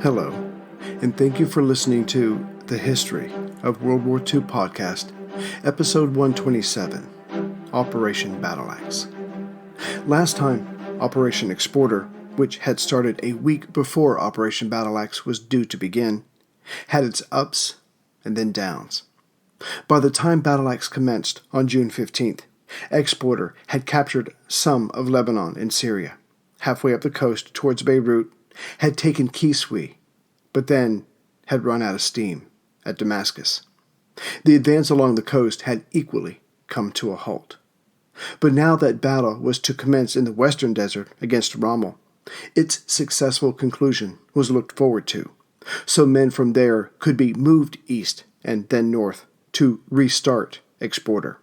Hello, and thank you for listening to The History of World War II podcast, episode 127, Operation Battle Axe. Last time, Operation Exporter, which had started a week before Operation Battle Axe was due to begin, had its ups and then downs. By the time Battle Axe commenced on June 15th, Exporter had captured some of Lebanon and Syria, halfway up the coast towards Beirut, had taken Kiswi, but then had run out of steam at Damascus. The advance along the coast had equally come to a halt. But now that battle was to commence in the western desert against Rommel, its successful conclusion was looked forward to, so men from there could be moved east and then north to restart Exporter.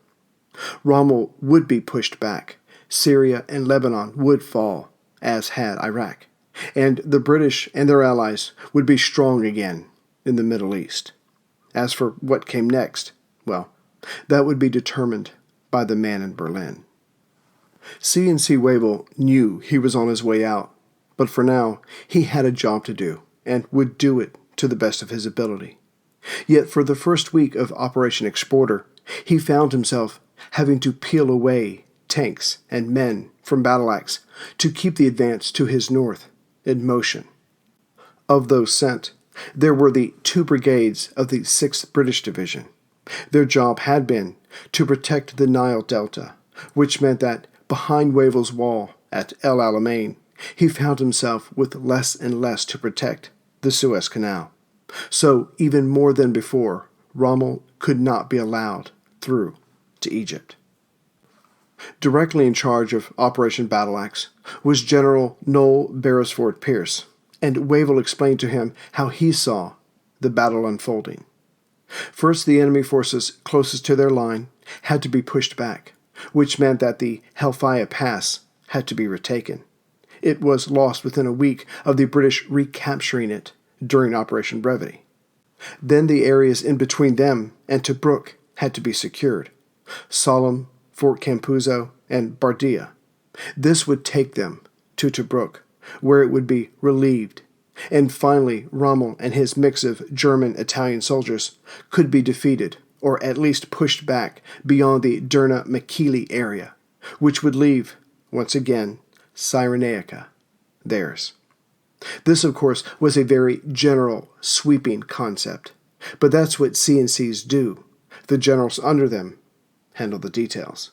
Rommel would be pushed back, Syria and Lebanon would fall, as had Iraq, and the British and their allies would be strong again in the Middle East. As for what came next, well, that would be determined by the man in Berlin. C.N.C. Wavell knew he was on his way out, but for now he had a job to do and would do it to the best of his ability. Yet for the first week of Operation Exporter, he found himself having to peel away tanks and men from Battle Axe to keep the advance to his north in motion. Of those sent, there were the 2 brigades of the 6th British Division. Their job had been to protect the Nile Delta, which meant that behind Wavell's wall at El Alamein, he found himself with less and less to protect the Suez Canal. So, even more than before, Rommel could not be allowed through to Egypt. Directly in charge of Operation Battle Axe was General Noel Beresford Pierce, and Wavell explained to him how he saw the battle unfolding. First, the enemy forces closest to their line had to be pushed back, which meant that the Helfaya Pass had to be retaken. It was lost within a week of the British recapturing it during Operation Brevity. Then the areas in between them and Tobruk had to be secured. Sollum, Fort Campuzzo, and Bardia. This would take them to Tobruk, where it would be relieved, and finally Rommel and his mix of German-Italian soldiers could be defeated, or at least pushed back beyond the Derna-Mekili area, which would leave, once again, Cyrenaica theirs. This, of course, was a very general, sweeping concept, but that's what CNCs do. The generals under them handle the details.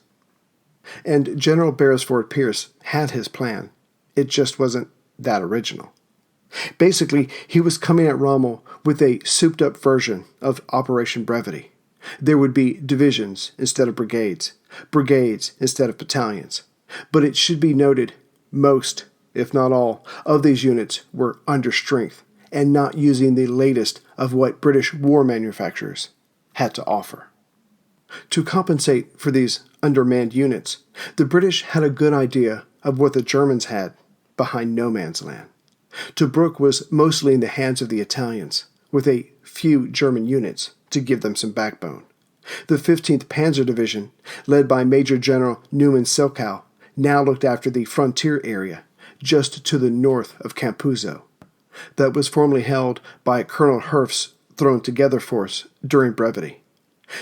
And General Beresford Pierce had his plan. It just wasn't that original. Basically, he was coming at Rommel with a souped-up version of Operation Brevity. There would be divisions instead of brigades, brigades instead of battalions. But it should be noted, most, if not all, of these units were under strength and not using the latest of what British war manufacturers had to offer. To compensate for these undermanned units, the British had a good idea of what the Germans had behind no man's land. Tobruk was mostly in the hands of the Italians, with a few German units to give them some backbone. The 15th Panzer Division, led by Major General Neumann Silkow, now looked after the frontier area just to the north of Campuzzo, that was formerly held by Colonel Herf's thrown-together force during Brevity.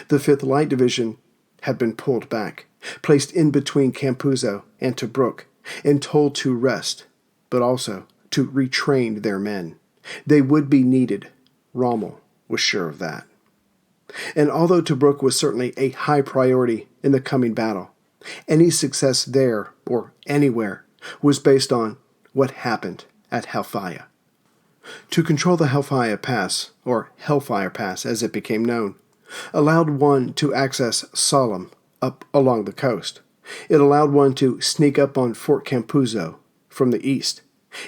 The 5th Light Division had been pulled back, placed in between Campuzzo and Tobruk, and told to rest, but also to retrain their men. They would be needed. Rommel was sure of that. And although Tobruk was certainly a high priority in the coming battle, any success there, or anywhere, was based on what happened at Helfaya. To control the Helfaya Pass, or Hellfire Pass as it became known, allowed one to access Sollum up along the coast. It allowed one to sneak up on Fort Campuzzo from the east.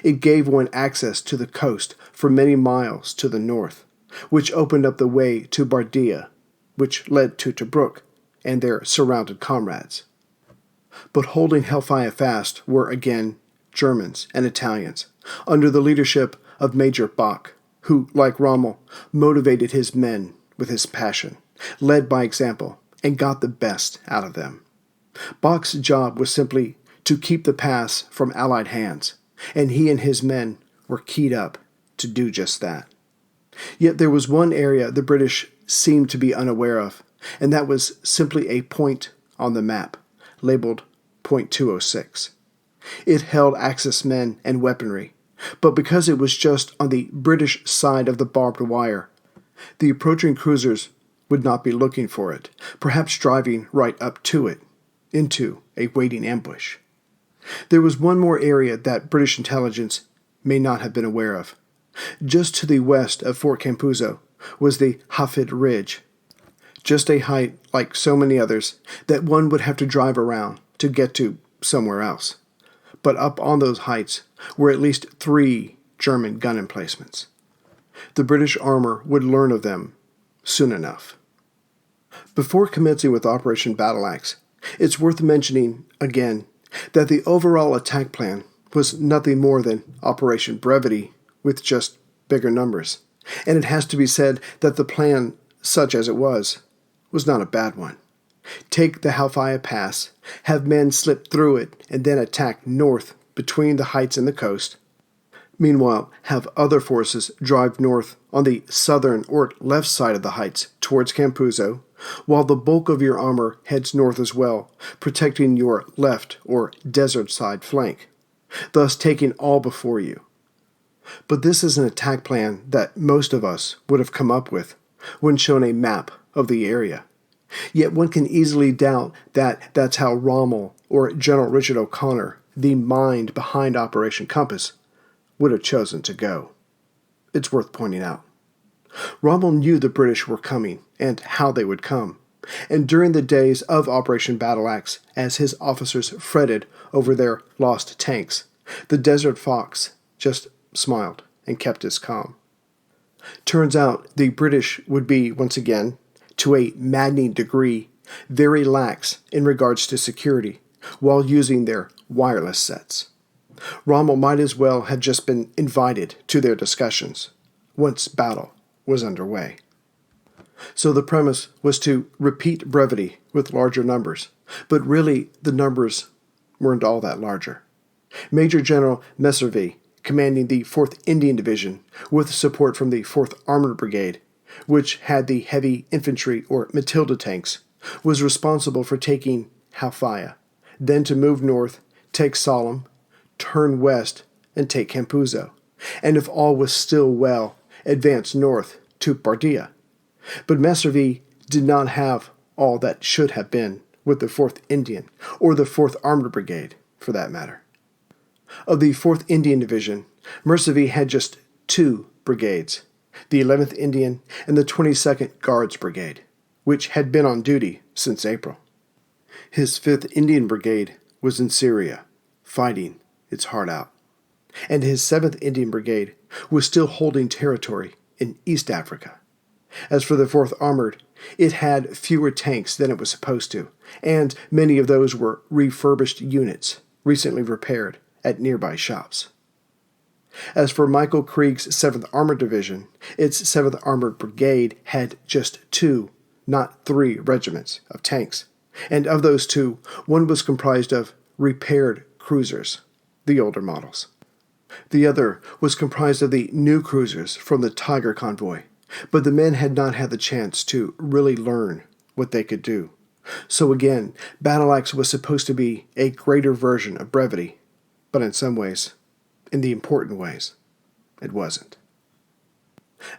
It gave one access to the coast for many miles to the north, which opened up the way to Bardia, which led to Tobruk and their surrounded comrades. But holding Helfaya fast were again Germans and Italians, under the leadership of Major Bach, who, like Rommel, motivated his men with his passion, led by example, and got the best out of them. Bach's job was simply to keep the pass from Allied hands, and he and his men were keyed up to do just that. Yet there was one area the British seemed to be unaware of, and that was simply a point on the map, labeled Point 206. It held Axis men and weaponry, but because it was just on the British side of the barbed wire, the approaching cruisers would not be looking for it, perhaps driving right up to it, into a waiting ambush. There was one more area that British intelligence may not have been aware of. Just to the west of Fort Campuzzo was the Hafid Ridge, just a height like so many others that one would have to drive around to get to somewhere else. But up on those heights were at least 3 German gun emplacements. The British armor would learn of them soon enough. Before commencing with Operation Battle Axe, it's worth mentioning again that the overall attack plan was nothing more than Operation Brevity with just bigger numbers, and it has to be said that the plan, such as it was not a bad one. Take the Halfaya Pass, have men slip through it, and then attack north between the heights and the coast. Meanwhile, have other forces drive north on the southern or left side of the heights towards Campuzzo, while the bulk of your armor heads north as well, protecting your left or desert side flank, thus taking all before you. But this is an attack plan that most of us would have come up with when shown a map of the area. Yet one can easily doubt that that's how Rommel or General Richard O'Connor, the mind behind Operation Compass, would have chosen to go. It's worth pointing out. Rommel knew the British were coming and how they would come, and during the days of Operation Battle Axe, as his officers fretted over their lost tanks, the Desert Fox just smiled and kept his calm. Turns out the British would be, once again, to a maddening degree, very lax in regards to security, while using their wireless sets. Rommel might as well have just been invited to their discussions, once battle was underway. So the premise was to repeat brevity with larger numbers, but really the numbers weren't all that larger. Major General Messervy, commanding the 4th Indian Division, with support from the 4th Armored Brigade, which had the heavy infantry or Matilda tanks, was responsible for taking Halfaya, then to move north, take Sollum, turn west, and take Campuzzo, and if all was still well, advance north to Bardia. But Messervy did not have all that should have been with the 4th Indian, or the 4th Armored Brigade, for that matter. Of the 4th Indian Division, Messervy had just 2 brigades, the 11th Indian and the 22nd Guards Brigade, which had been on duty since April. His 5th Indian Brigade was in Syria, fighting its heart out, and his 7th Indian Brigade was still holding territory in East Africa. As for the 4th Armored, it had fewer tanks than it was supposed to, and many of those were refurbished units, recently repaired at nearby shops. As for Michael Krieg's 7th Armored Division, its 7th Armored Brigade had just 2, not 3 regiments of tanks, and of those 2, one was comprised of repaired cruisers, the older models. The other was comprised of the new cruisers from the Tiger convoy, but the men had not had the chance to really learn what they could do. So again, Battle Axe was supposed to be a greater version of brevity, but in some ways, in the important ways, it wasn't.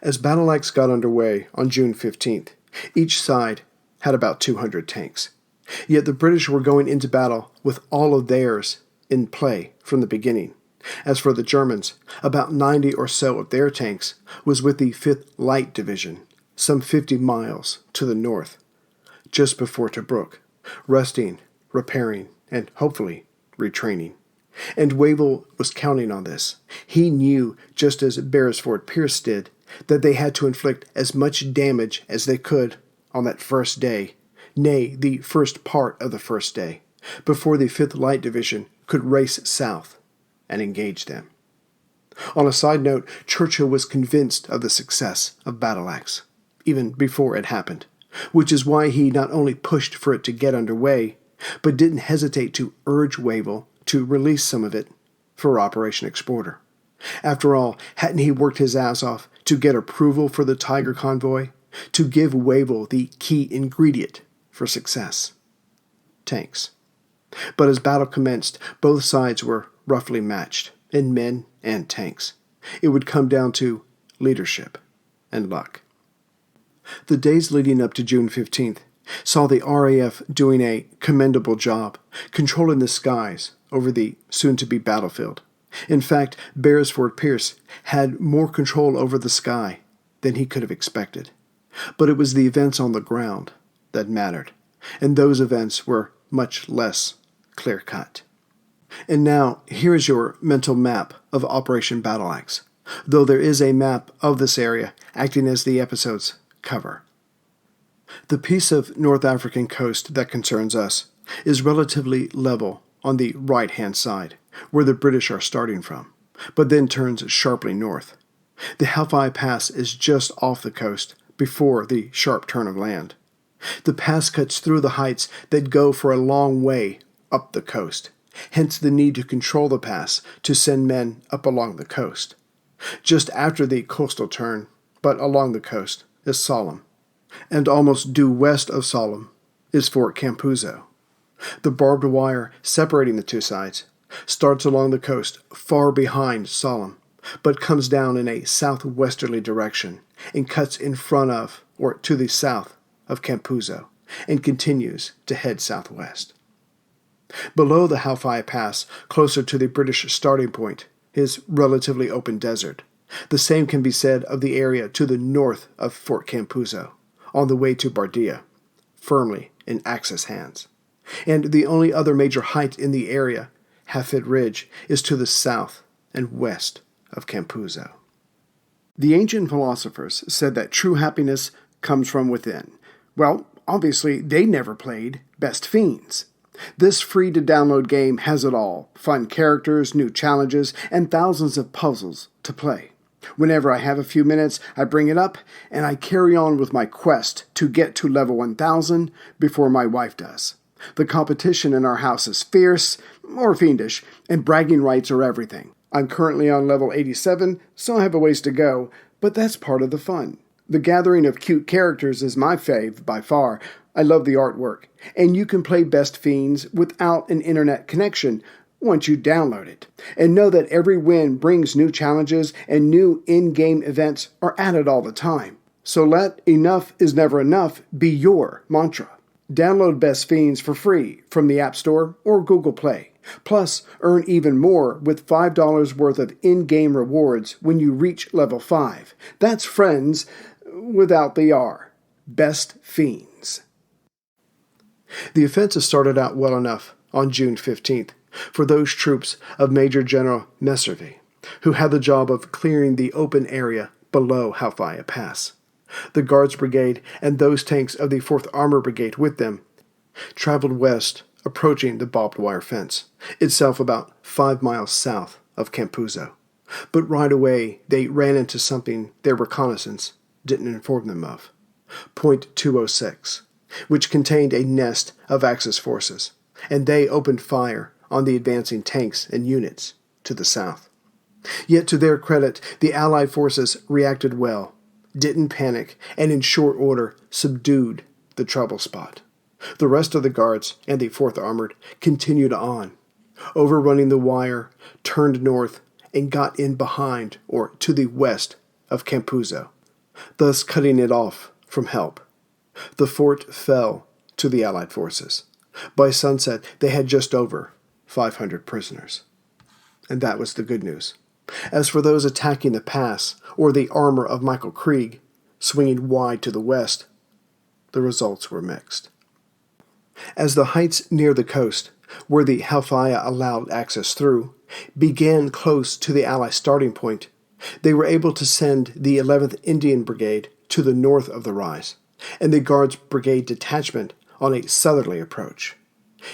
As Battle Axe got underway on June 15th, each side had about 200 tanks. Yet the British were going into battle with all of theirs in play from the beginning. As for the Germans, about 90 or so of their tanks was with the 5th Light Division, some 50 miles to the north, just before Tobruk, resting, repairing, and hopefully retraining. And Wavell was counting on this. He knew, just as Beresford Pierce did, that they had to inflict as much damage as they could on that first day, nay, the first part of the first day, before the 5th Light Division could race south and engage them. On a side note, Churchill was convinced of the success of Battle Axe, even before it happened, which is why he not only pushed for it to get underway, but didn't hesitate to urge Wavell to release some of it for Operation Exporter, After all, hadn't he worked his ass off to get approval for the Tiger convoy, to give Wavell the key ingredient for success? Tanks. But as battle commenced, both sides were roughly matched, in men and tanks. It would come down to leadership and luck. The days leading up to June 15th saw the RAF doing a commendable job controlling the skies over the soon-to-be battlefield. In fact, Beresford Pierce had more control over the sky than he could have expected. But it was the events on the ground that mattered, and those events were much less clear-cut. And now, here is your mental map of Operation Battleaxe, though there is a map of this area acting as the episode's cover. The piece of North African coast that concerns us is relatively level on the right-hand side, where the British are starting from, but then turns sharply north. The WWII Pass is just off the coast before the sharp turn of land. The pass cuts through the heights that go for a long way up the coast, hence the need to control the pass to send men up along the coast. Just after the coastal turn, but along the coast, is Sollum, and almost due west of Sollum is Fort Campuzzo. The barbed wire separating the two sides starts along the coast far behind Sollum, but comes down in a southwesterly direction and cuts in front of, or to the south of Campuzzo, and continues to head southwest. Below the WWII Pass, closer to the British starting point, is relatively open desert. The same can be said of the area to the north of Fort Campuzzo, on the way to Bardia, firmly in Axis hands. And the only other major height in the area, Hafid Ridge, is to the south and west of Campuzzo. The ancient philosophers said that true happiness comes from within. Well, obviously, they never played Best Fiends. This free-to-download game has it all: fun characters, new challenges, and thousands of puzzles to play. Whenever I have a few minutes, I bring it up, and I carry on with my quest to get to level 1000 before my wife does. The competition in our house is fierce, or fiendish, and bragging rights are everything. I'm currently on level 87, so I have a ways to go, but that's part of the fun. The gathering of cute characters is my fave by far. I love the artwork, and you can play Best Fiends without an internet connection once you download it. And know that every win brings new challenges, and new in-game events are added all the time. So let enough is never enough be your mantra. Download Best Fiends for free from the App Store or Google Play. Plus, earn even more with $5 worth of in-game rewards when you reach level 5. That's friends without the R. Best Fiends. The offensive started out well enough on June 15th for those troops of Major General Messervy, who had the job of clearing the open area below WWII Pass. The Guards Brigade and those tanks of the 4th Armor Brigade with them traveled west, approaching the barbed wire fence, itself about 5 miles south of Campuzzo. But right away they ran into something their reconnaissance didn't inform them of. Point 206, which contained a nest of Axis forces, and they opened fire on the advancing tanks and units to the south. Yet to their credit, the Allied forces reacted well, didn't panic, and in short order subdued the trouble spot. The rest of the Guards and the 4th Armored continued on, overrunning the wire, turned north, and got in behind or to the west of Campuzzo, thus cutting it off from help. The fort fell to the Allied forces. By sunset, they had just over 500 prisoners. And that was the good news. As for those attacking the pass, or the armor of Michael Krieg, swinging wide to the west, the results were mixed. As the heights near the coast, where the WWII allowed access through, began close to the Allied starting point, they were able to send the 11th Indian Brigade to the north of the rise, and the Guards Brigade detachment on a southerly approach.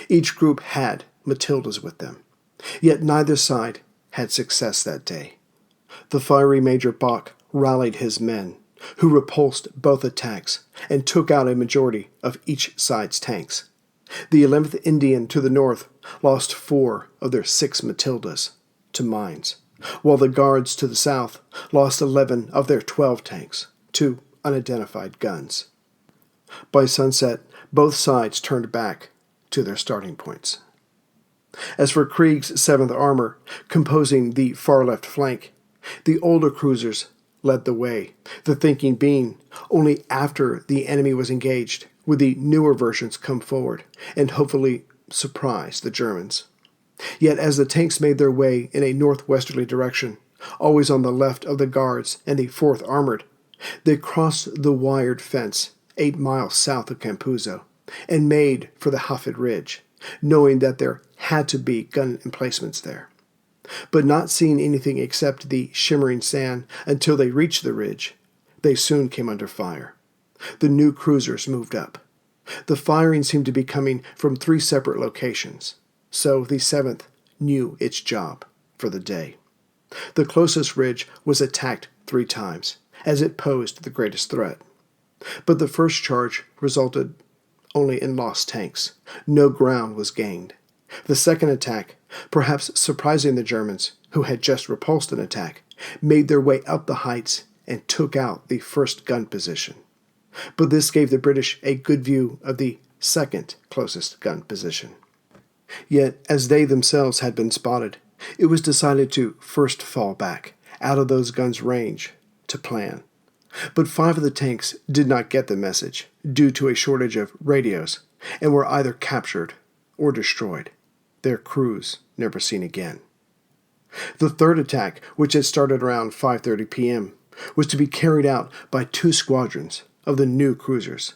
Each group had Matildas with them, yet neither side had success that day. The fiery Major Bach rallied his men, who repulsed both attacks and took out a majority of each side's tanks. The 11th Indian to the north lost 4 of their 6 Matildas to mines, while the Guards to the south lost 11 of their 12 tanks to unidentified guns. By sunset, both sides turned back to their starting points. As for Krieg's 7th Armor, composing the far left flank, the older cruisers led the way, the thinking being only after the enemy was engaged would the newer versions come forward and hopefully surprise the Germans. Yet as the tanks made their way in a northwesterly direction, always on the left of the Guards and the 4th Armored, they crossed the wired fence 8 miles south of Capuzzo and made for the Hafid Ridge, knowing that there had to be gun emplacements there. But not seeing anything except the shimmering sand until they reached the ridge, they soon came under fire. The new cruisers moved up. The firing seemed to be coming from 3 separate locations, so the 7th knew its job for the day. The closest ridge was attacked 3 times, as it posed the greatest threat. But the first charge resulted only in lost tanks. No ground was gained. The second attack, perhaps surprising the Germans, who had just repulsed an attack, made their way up the heights and took out the first gun position. But this gave the British a good view of the second closest gun position. Yet, as they themselves had been spotted, it was decided to first fall back, out of those guns' range, to plan. But 5 of the tanks did not get the message, due to a shortage of radios, and were either captured or destroyed, their crews never seen again. The third attack, which had started around 5:30 p.m., was to be carried out by 2 squadrons of the new cruisers,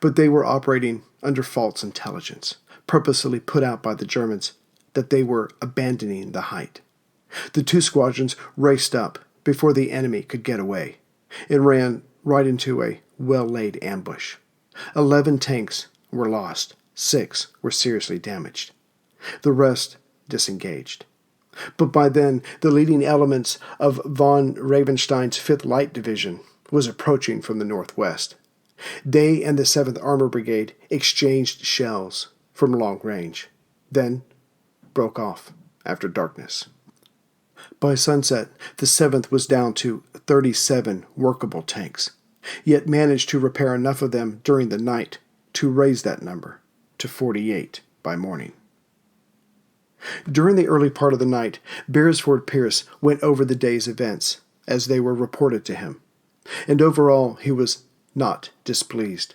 but they were operating under false intelligence, purposely put out by the Germans that they were abandoning the height. The 2 squadrons raced up before the enemy could get away, and ran right into a well-laid ambush. 11 tanks were lost, 6 were seriously damaged. The rest disengaged. But by then, the leading elements of von Ravenstein's 5th Light Division was approaching from the northwest. They and the 7th Armor Brigade exchanged shells from long range, then broke off after darkness. By sunset, the 7th was down to 37 workable tanks, yet managed to repair enough of them during the night to raise that number to 48 by morning. During the early part of the night, Beresford Pierce went over the day's events as they were reported to him, and overall he was not displeased.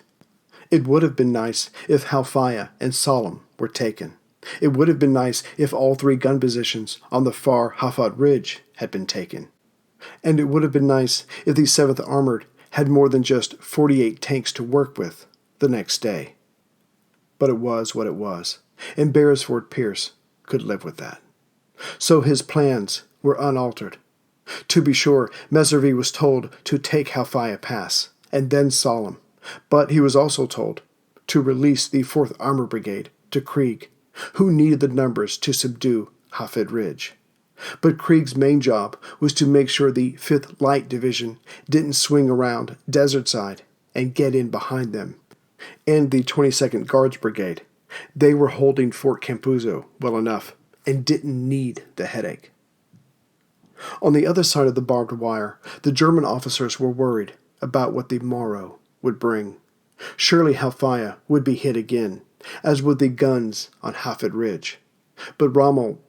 It would have been nice if Halfaya and Sollum were taken. It would have been nice if all 3 gun positions on the far Hafid Ridge had been taken. And it would have been nice if the 7th Armored had more than just 48 tanks to work with the next day. But it was what it was, and Beresford Pierce could live with that. So his plans were unaltered. To be sure, Messervy was told to take Halfaya Pass, and then Sollum, but he was also told to release the 4th Armor Brigade to Krieg, who needed the numbers to subdue Hafid Ridge. But Krieg's main job was to make sure the 5th Light Division didn't swing around Desert Side and get in behind them, and the 22nd Guards Brigade. They were holding Fort Capuzzo well enough and didn't need the headache. On the other side of the barbed wire, the German officers were worried about what the morrow would bring. Surely Halfaya would be hit again, as would the guns on Hafid Ridge. But Rommel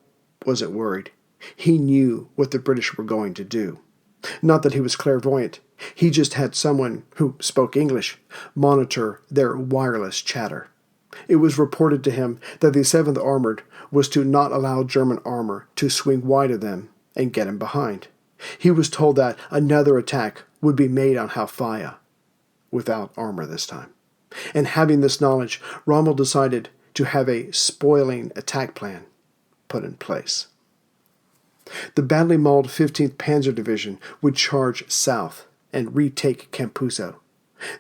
wasn't worried. He knew what the British were going to do. Not that he was clairvoyant. He just had someone who spoke English monitor their wireless chatter. It was reported to him that the 7th Armored was to not allow German armor to swing wide of them and get him behind. He was told that another attack would be made on Halfaya, without armor this time. And having this knowledge, Rommel decided to have a spoiling attack plan put in place. The badly mauled 15th Panzer Division would charge south and retake Capuzzo,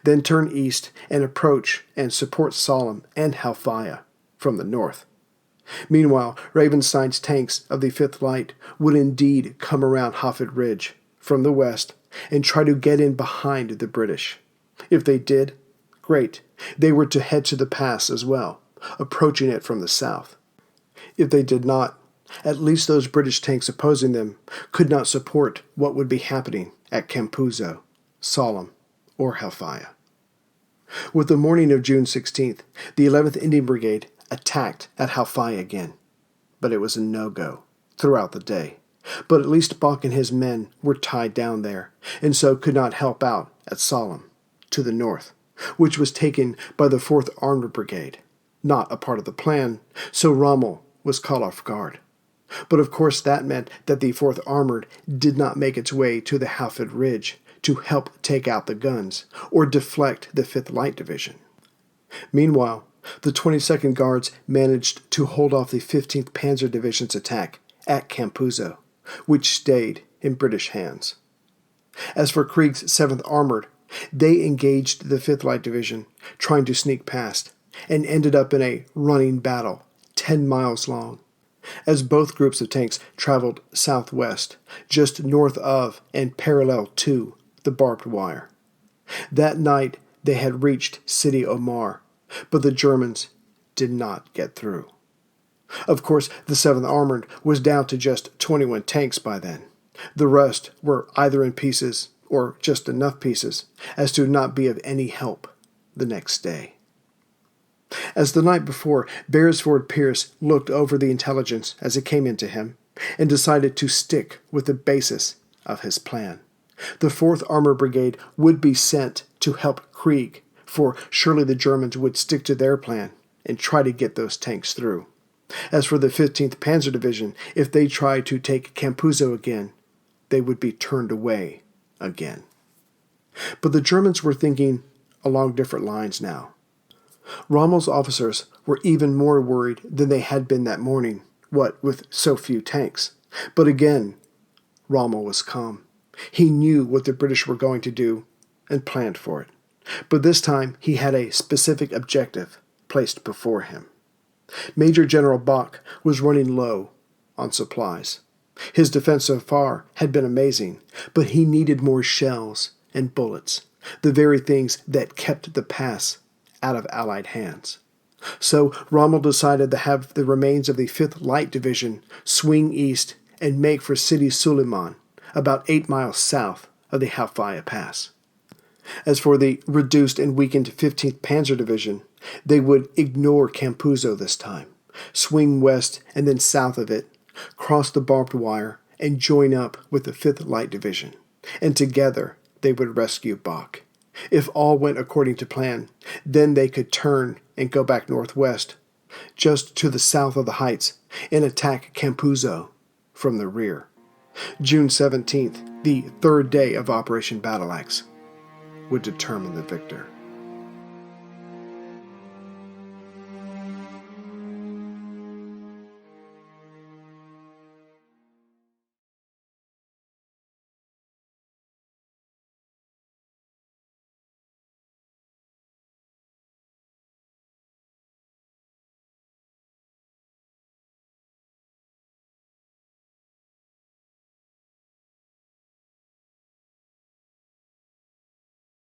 then turn east and approach and support Sollum and Halfaya from the north. Meanwhile, Ravenstein's tanks of the 5th Light would indeed come around Hafid Ridge from the west and try to get in behind the British. If they did, great. They were to head to the pass as well, approaching it from the south. If they did not, at least those British tanks opposing them could not support what would be happening at Capuzzo, Sollum, or Halfaya. With the morning of June 16th, the 11th Indian Brigade attacked at Halfaya again, but it was a no-go throughout the day. But at least Bach and his men were tied down there, and so could not help out at Sollum, to the north, which was taken by the 4th Armored Brigade, not a part of the plan, so Rommel was caught off guard. But of course that meant that the 4th Armored did not make its way to the Halford Ridge to help take out the guns or deflect the 5th Light Division. Meanwhile, the 22nd Guards managed to hold off the 15th Panzer Division's attack at Capuzzo, which stayed in British hands. As for Krieg's 7th Armored, they engaged the 5th Light Division, trying to sneak past, and ended up in a running battle 10 miles long, as both groups of tanks traveled southwest, just north of and parallel to the barbed wire. That night they had reached Sidi Omar, but the Germans did not get through. Of course, the 7th Armored was down to just 21 tanks by then. The rest were either in pieces or just enough pieces as to not be of any help the next day. As the night before, Beresford Pierce looked over the intelligence as it came into him and decided to stick with the basis of his plan. The 4th Armored Brigade would be sent to help Krieg, for surely the Germans would stick to their plan and try to get those tanks through. As for the 15th Panzer Division, if they tried to take Capuzzo again, they would be turned away again. But the Germans were thinking along different lines now. Rommel's officers were even more worried than they had been that morning, what with so few tanks. But again, Rommel was calm. He knew what the British were going to do and planned for it. But this time he had a specific objective placed before him. Major General Bach was running low on supplies. His defense so far had been amazing, but he needed more shells and bullets, the very things that kept the pass out of Allied hands. So Rommel decided to have the remains of the 5th Light Division swing east and make for Sidi Suleiman, about 8 miles south of the Halfaya Pass. As for the reduced and weakened 15th Panzer Division, they would ignore Capuzzo this time, swing west and then south of it, cross the barbed wire, and join up with the 5th Light Division, and together they would rescue Bach. If all went according to plan, then they could turn and go back northwest, just to the south of the heights, and attack Capuzzo from the rear. June 17th, the third day of Operation Battle Axe, would determine the victor.